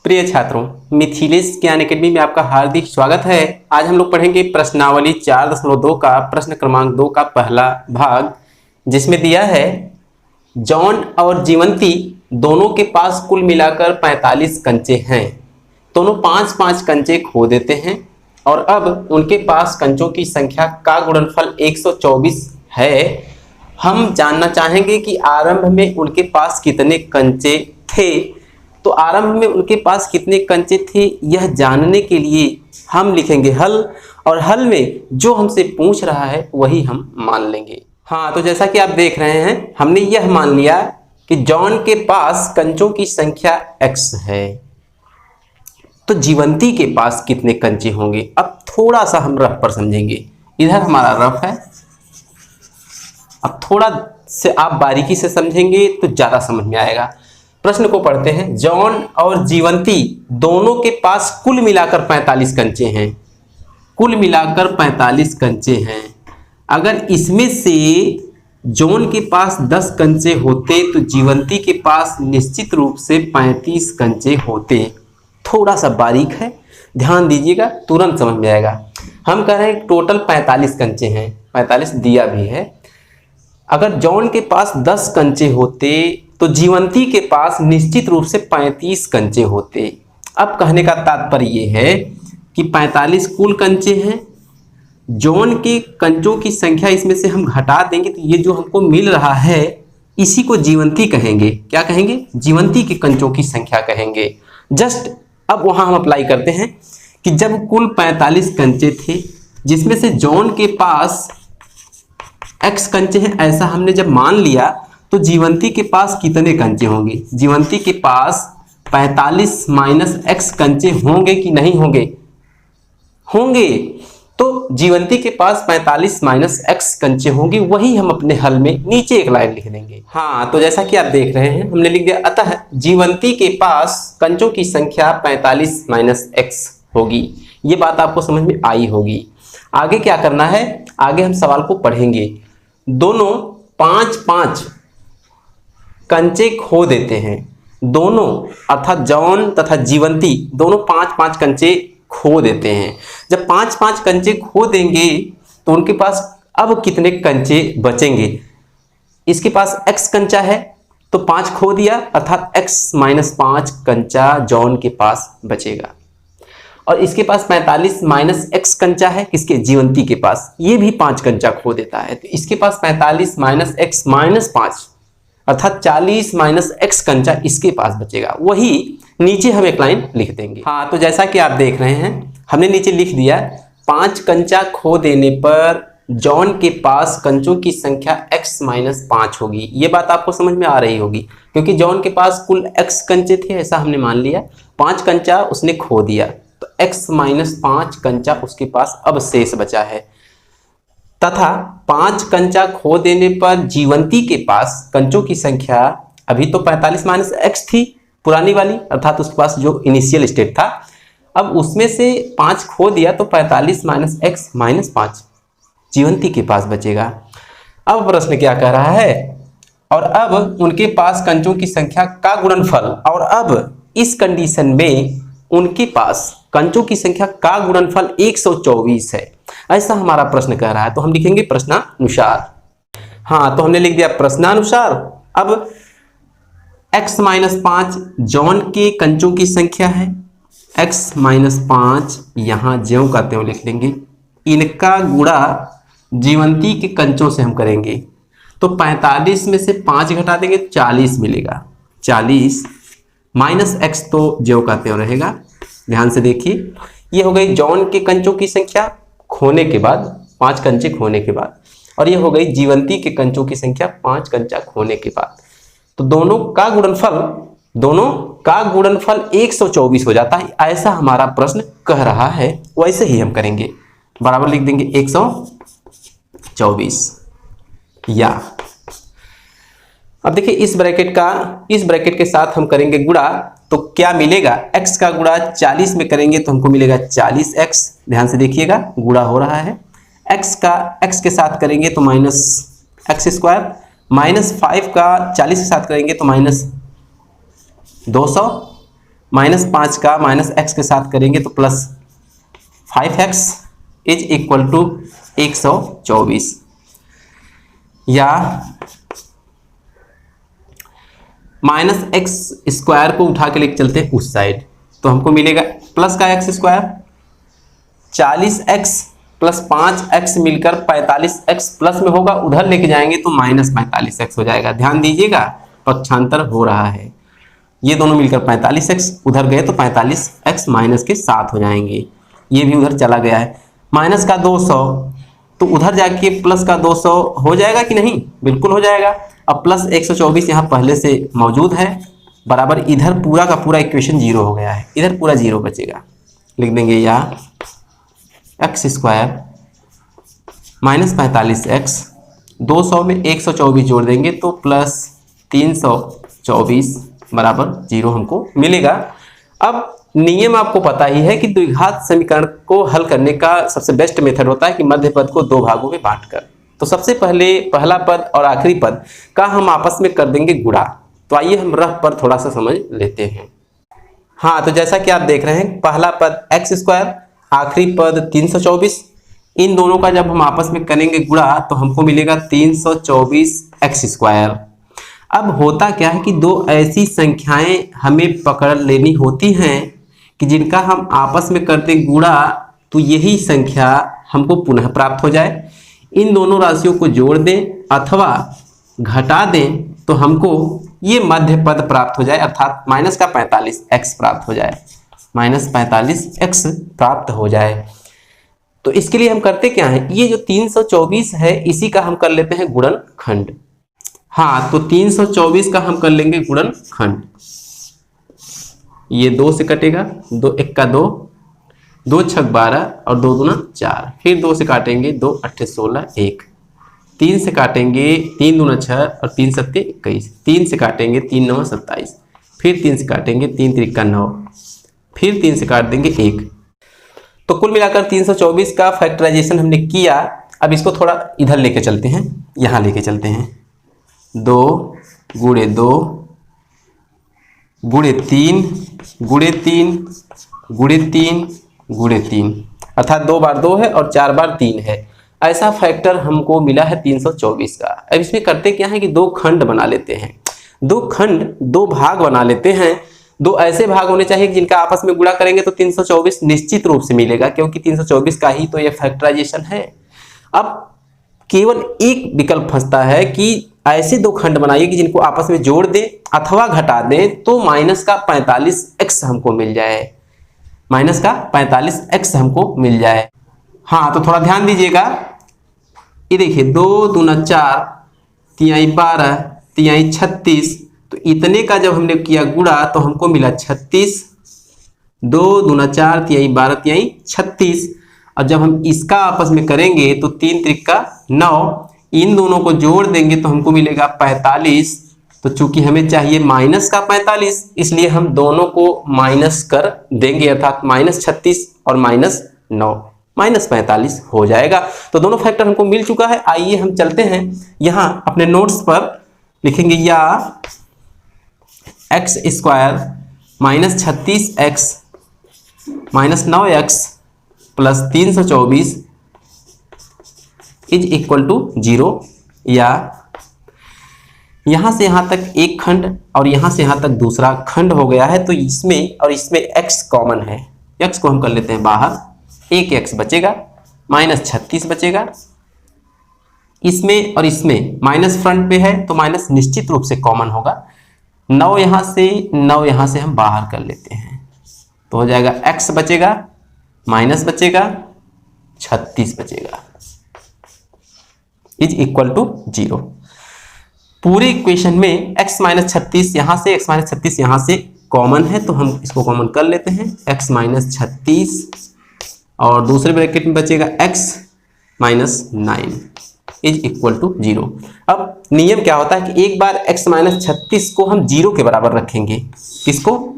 प्रिय छात्रों, मिथिलेश ज्ञान एकेडमी में आपका हार्दिक स्वागत है। आज हम लोग पढ़ेंगे प्रश्नावली 4.2 का प्रश्न क्रमांक 2 का पहला भाग, जिसमें दिया है जॉन और जीवंती दोनों के पास कुल मिलाकर 45 कंचे हैं। दोनों 5-5 कंचे खो देते हैं और अब उनके पास कंचों की संख्या का गुणनफल 124 है। हम जानना चाहेंगे कि आरंभ में उनके पास कितने कंचे थे। तो आरंभ में उनके पास कितने कंचे थे यह जानने के लिए हम लिखेंगे हल, और हल में जो हमसे पूछ रहा है वही हम मान लेंगे। हाँ, तो जैसा कि आप देख रहे हैं, हमने यह मान लिया कि जॉन के पास कंचों की संख्या x है। तो जीवंती के पास कितने कंचे होंगे, अब थोड़ा सा हम रफ पर समझेंगे। इधर हमारा रफ है, अब थोड़ा से आप बारीकी से समझेंगे तो ज्यादा समझ में आएगा। प्रश्न को पढ़ते हैं। जॉन और जीवंती दोनों के पास कुल मिलाकर 45 कंचे हैं। कुल मिलाकर 45 कंचे हैं। अगर इसमें से जॉन के पास 10 कंचे होते तो जीवंती के पास निश्चित रूप से 35 कंचे होते। थोड़ा सा बारीक है, ध्यान दीजिएगा, तुरंत समझ में आएगा। हम कह रहे हैं टोटल 45 कंचे हैं, 45 दिया भी है। अगर जॉन के पास 10 कंचे होते तो जीवंती के पास निश्चित रूप से 35 कंचे होते। अब कहने का तात्पर्य यह है कि 45 कुल कंचे हैं। जॉन के कंचों की संख्या इसमें से हम घटा देंगे तो ये जो हमको मिल रहा है इसी को जीवंती कहेंगे। क्या कहेंगे? जीवंती के कंचों की संख्या कहेंगे। जस्ट अब वहां हम अप्लाई करते हैं कि जब कुल 45 कंचे थे जिसमें से जॉन के पास x कंचे हैं, ऐसा हमने जब मान लिया तो जीवंती के पास कितने कंचे होंगे? जीवंती के पास 45 माइनस x कंचे होंगे कि नहीं होंगे? होंगे। तो जीवंती के पास 45 माइनस x कंचे होंगे, वही हम अपने हल में नीचे एक लाइन लिख देंगे। हाँ, तो जैसा कि आप देख रहे हैं हमने लिख दिया, अतः जीवंती के पास कंचों की संख्या 45 माइनस x होगी। ये बात आपको समझ में आई होगी। आगे क्या करना है, आगे हम सवाल को पढ़ेंगे। दोनों 5-5 कंचे खो देते हैं। दोनों अर्थात जॉन तथा जीवंती दोनों 5-5 कंचे खो देते हैं। जब 5-5 कंचे खो देंगे तो उनके पास अब कितने कंचे बचेंगे? इसके पास x कंचा है तो 5 खो दिया, अर्थात x माइनस 5 कंचा जॉन के पास बचेगा। और इसके पास 45 माइनस x कंचा है, किसके? जीवंती के पास। ये भी 5 कंचा खो देता है तो इसके पास 45 माइनस x माइनस 5 अर्थात 40 माइनस x कंचा इसके पास बचेगा। वही नीचे हम एक लाइन लिख देंगे। हाँ, तो जैसा कि आप देख रहे हैं हमने नीचे लिख दिया, 5 कंचा खो देने पर जॉन के पास कंचों की संख्या x माइनस 5 होगी। ये बात आपको समझ में आ रही होगी क्योंकि जॉन के पास कुल x कंचे थे, ऐसा हमने मान लिया। 5 कंचा उसने खो दिया तो x माइनस 5 कंचा उसके पास अब शेष बचा है, तथा 5 कंचा खो देने पर जीवंती के पास कंचों की संख्या अभी तो 45 माइनस x थी पुरानी वाली, अर्थात उसके पास जो इनिशियल स्टेट था, अब उसमें से 5 खो दिया तो 45 माइनस x माइनस 5 जीवंती के पास बचेगा। अब प्रश्न क्या कह रहा है, और अब उनके पास कंचों की संख्या का गुणनफल, और अब इस कंडीशन में उनके पास कंचों की संख्या का गुणनफल 124 है, ऐसा हमारा प्रश्न कह रहा है। तो हम लिखेंगे प्रश्नानुसार। हाँ, तो हमने लिख दिया प्रश्नानुसार। अब x माइनस 5 जॉन के कंचों की संख्या है, x माइनस 5 यहाँ ज्यों का त्यों लिख लेंगे, इनका गुणा जीवंती के कंचों से हम करेंगे तो 45 में से 5 घटा देंगे 40 मिलेगा। 40 माइनस x तो ज्यों का त्यों रहेगा। ध्यान से देखिए, ये हो गई जॉन के कंचों की संख्या खोने के बाद, 5 कंचे खोने के बाद, और ये हो गई जीवंती के कंचों की संख्या 5 कंचा खोने के बाद। तो दोनों का गुणनफल 124 हो जाता है, ऐसा हमारा प्रश्न कह रहा है। वैसे ही हम करेंगे, बराबर लिख देंगे 124 या। अब देखिए इस ब्रैकेट के साथ हम करेंगे गुणा, तो क्या मिलेगा? x का गुणा 40 में करेंगे तो हमको मिलेगा 40x। ध्यान से देखिएगा, गुणा हो रहा है। x के साथ करेंगे तो माइनस x स्क्वायर, माइनस 5 का 40 के साथ करेंगे तो माइनस 200, -5 का -x के साथ करेंगे तो +5x इज इक्वल टू 124, या -x² को उठा के लेके चलते हैं उस साइड, तो हमको मिलेगा प्लस का x², 40x प्लस 5x मिलकर 45x प्लस में होगा, उधर लेके जाएंगे तो -45x हो जाएगा। ध्यान दीजिएगा पक्षांतर हो रहा है, ये दोनों मिलकर 45x, उधर गए तो 45x माइनस के 7 हो जाएंगे, ये भी उधर चला गया है। माइनस का 200 तो उधर जाके प्लस का 200 हो जाएगा कि नहीं, बिल्कुल हो जाएगा। अब प्लस 124 यहाँ पहले से मौजूद है, बराबर इधर पूरा का पूरा इक्वेशन 0 हो गया है, इधर पूरा 0 बचेगा, लिख देंगे या x² -45x, 200 में 124 जोड़ देंगे तो प्लस 324 बराबर 0 हमको मिलेगा। अब नियम आपको पता ही है कि द्विघात समीकरण को हल करने का सबसे बेस्ट मेथड होता है कि मध्य पद को दो भागों में बांटकर। तो सबसे पहले पहला पद और आखिरी पद का हम आपस में कर देंगे गुणा। तो आइए हम रफ पर थोड़ा सा समझ लेते हैं। हाँ, तो जैसा कि आप देख रहे हैं, पहला पद x², आखिरी पद 324, इन दोनों का जब हम आपस में करेंगे गुणा तो हमको मिलेगा 324x²। अब होता क्या है कि दो ऐसी संख्याएं हमें पकड़ लेनी होती हैं कि जिनका हम आपस में कर दें गुणा तो यही संख्या हमको पुनः प्राप्त हो जाए। इन दोनों राशियों को जोड़ दें अथवा घटा दें तो हमको ये मध्य पद प्राप्त हो जाए, अर्थात माइनस का 45x प्राप्त हो जाए, -45x प्राप्त हो जाए। तो इसके लिए हम करते क्या है, ये जो 324 है इसी का हम कर लेते हैं गुणनखंड। हाँ, तो 324 का हम कर लेंगे गुणनखंड। ये 2 से कटेगा, 2 1 का 2, 2 6 12 और 2 दूना 4, फिर 2 से काटेंगे 2 8 16 1, 3 से काटेंगे 3 दूना 6 और 3 7 21, 3 से काटेंगे 3 9 27, फिर 3 से काटेंगे 3 3 9, फिर 3 से काट देंगे 1। तो कुल मिलाकर 324 का फैक्टराइजेशन हमने किया। अब इसको थोड़ा इधर लेके चलते हैं, यहाँ लेके चलते हैं। 2 गुणे 2 गुणे 3 गुणे 3 गुणे 3 गुणे 3, अर्थात 2 बार 2 है और 4 बार 3 है। ऐसा फैक्टर हमको मिला है 324 का। अब इसमें करते क्या है कि दो खंड बना लेते हैं, दो खंड, दो भाग बना लेते हैं। दो ऐसे भाग होने चाहिए जिनका आपस में गुणा करेंगे तो 324 निश्चित रूप से मिलेगा, क्योंकि 324 का ही तो ये फैक्टराइजेशन है। अब केवल एक विकल्प फंसता है कि ऐसे दो खंड बनाइए कि जिनको आपस में जोड़ दें अथवा घटा दें तो माइनस का 45x हमको मिल जाए, माइनस का 45x हमको मिल जाए। हाँ, तो थोड़ा ध्यान दीजिएगा, ये देखिए 2 दूना 4 तिहाई 12 तिहाई 36, तो इतने का जब हमने किया गुणा तो हमको मिला 36, 2 दूना 4 तिहाई 12 तिहाई 36। और जब हम इसका आपस में करेंगे तो 3 त्रिका 9, इन दोनों को जोड़ देंगे तो हमको मिलेगा 45। तो चूंकि हमें चाहिए माइनस का 45, इसलिए हम दोनों को माइनस कर देंगे, अर्थात -36 और -9, -45 हो जाएगा। तो दोनों फैक्टर हमको मिल चुका है। आइए हम चलते हैं यहाँ अपने नोट्स पर, लिखेंगे या x² -36x -9x plus 324 is equal to 0, या यहां से यहां तक एक खंड और यहां से यहां तक दूसरा खंड हो गया है, तो इसमें और इसमें x कॉमन है, x को हम कर लेते हैं बाहर, एक x बचेगा, -36 बचेगा। इसमें और इसमें माइनस फ्रंट पे है तो माइनस निश्चित रूप से कॉमन होगा। 9 यहां से हम बाहर कर लेते हैं तो हो जाएगा x बचेगा, माइनस बचेगा, 36 बचेगा, इज इक्वल टू 0। पूरे इक्वेशन में x -36 यहां से, x -36 यहां से कॉमन है तो हम इसको कॉमन कर लेते हैं, x -36 और दूसरे ब्रैकेट में बचेगा x -9 इज इक्वल टू 0। अब नियम क्या होता है कि एक बार x -36 को हम 0 के बराबर रखेंगे, किसको,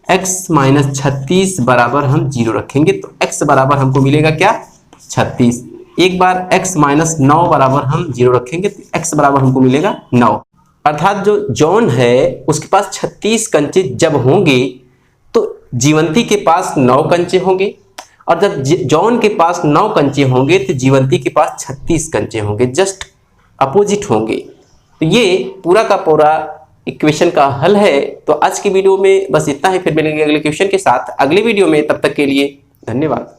x -36 बराबर हम 0 रखेंगे तो x बराबर हमको मिलेगा क्या, 36। एक बार x -9 बराबर हम 0 रखेंगे तो x बराबर हमको मिलेगा 9, अर्थात जो जॉन है उसके पास 36 कंचे जब होंगे तो जीवंती के पास 9 कंचे होंगे, और जब जॉन के पास 9 कंचे होंगे तो जीवंती के पास 36 कंचे होंगे, जस्ट अपोजिट होंगे। तो ये पूरा का पूरा इक्वेशन का हल है। तो आज की वीडियो में बस इतना ही, फिर मिलेंगे अगले क्वेश्चन के साथ अगले वीडियो में। तब तक के लिए धन्यवाद।